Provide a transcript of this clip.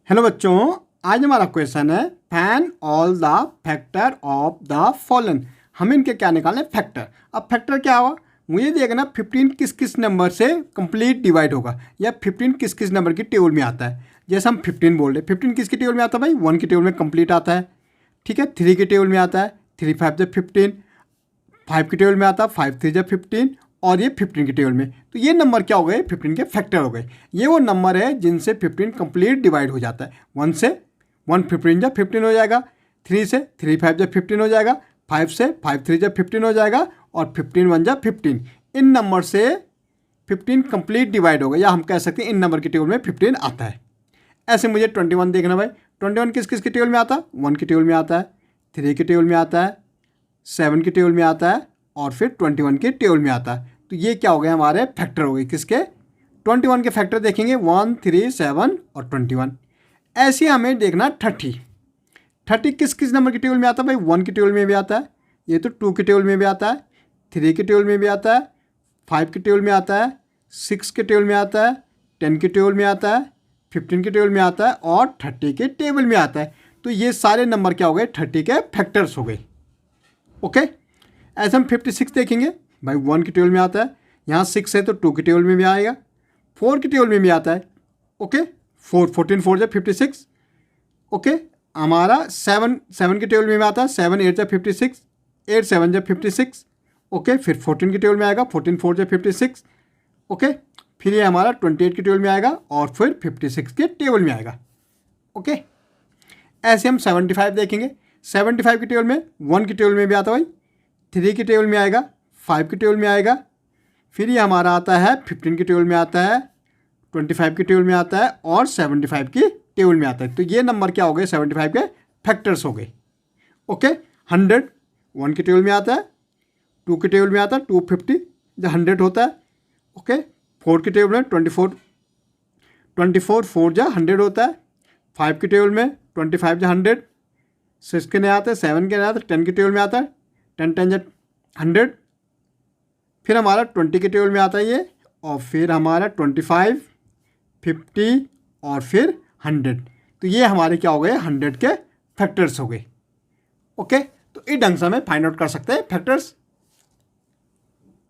Hello बच्चों, आज हमारा क्वेश्चन है find all the factor of the following. हमें इनके क्या निकालने फैक्टर। अब फैक्टर क्या हुआ, मुझे देखना 15 किस किस नंबर से कंप्लीट डिवाइड होगा या 15 किस किस नंबर की टेबल में आता है। जैसे हम 15 बोल रहे, 15 किसकी टेबल में आता है भाई, 1 की टेबल में कंप्लीट आता है। ठीक है, 3 की टेबल में आता है, 3 5 जब 15, 5 की टेबल में आता है, 5 3 जब 15, और ये 15 की टेबल में। तो ये नंबर क्या हो गए, 15 के फैक्टर हो गए। ये वो नंबर है जिनसे 15 कंप्लीट डिवाइड हो जाता है। 1 से 1 15 जब 15 हो जाएगा, 3 से 3 5 जब 15 हो जाएगा, 5 से 5 3 जब 15 हो जाएगा, और 15 1 जब 15। इन नंबर से 15 कंप्लीट डिवाइड होगा, या हम कह सकते हैं इन नंबर की टेबल में 15 आता है। ऐसे मुझे 21 देखना भाई। 21 किस किस की टेबल में आता है, 1 की टेबल में आता है, 3 की टेबल में आता है, 7 की टेबल में आता है, और फिर 21 की टेबल में आता है। तो ये क्या हो गए, हमारे फैक्टर हो गए किसके, 21 के फैक्टर देखेंगे 1 3 7 और 21। ऐसे हमें देखना 30 किस किस नंबर की टेबल में आता है भाई, 1 की टेबल में भी आता है, ये तो 2 की टेबल में भी आता है, 3 की टेबल में भी आता है, 5 की टेबल में आता है, 6 के टेबल में आता है, 10 की टेबल में आता है, 15 की टेबल में आता है, और 30 के टेबल में आता है। तो ये सारे नंबर क्या हो गए, 30 के फैक्टर्स हो गए। ओके, ऐसे हम 56 देखेंगे भाई, 1 की टेबल में आता है, यहाँ 6 है तो 2 की टेबल में भी आएगा, 4 की टेबल में भी आता है। ओके, 14 4 जब 56। ओके, हमारा 7 की टेबल में भी आता है, 7 8 जब 56, 8 7 जब 56। ओके, फिर 14 की टेबल में आएगा, 14 4 जब 56। ओके, फिर ये हमारा 28 की टेबल में आएगा, और फिर 56 के टेबल में आएगा। ओके, ऐसे हम 75 देखेंगे। 75 की टेबल में 1 की टेबल में भी आता है भाई, 3 की टेबल में आएगा, 5 की टेबल में आएगा, फिर ये हमारा आता है 15 की टेबल में आता है, 25 की टेबल में आता है, और 75 की टेबल में आता है। तो ये नंबर क्या हो गए, 75 के फैक्टर्स हो गए। ओके, 100 1 की टेबल में आता है, 2 की टेबल में आता है 250 जब 100 होता है। ओके, 4 की टेबल में 24 4 जब 100 होता है, 5 की टेबल में 25 जब 100, 6 के नहीं आता है, 7 के नहीं आता है, 10 की टेबल में आता है, 10 10 जब 100, फिर हमारा 20 के टेबल में आता है ये, और फिर हमारा 25 50 और फिर 100। तो ये हमारे क्या हो गए, 100 के फैक्टर्स हो गए। ओके, तो इस ढंग से हमें फाइंड आउट कर सकते हैं फैक्टर्स।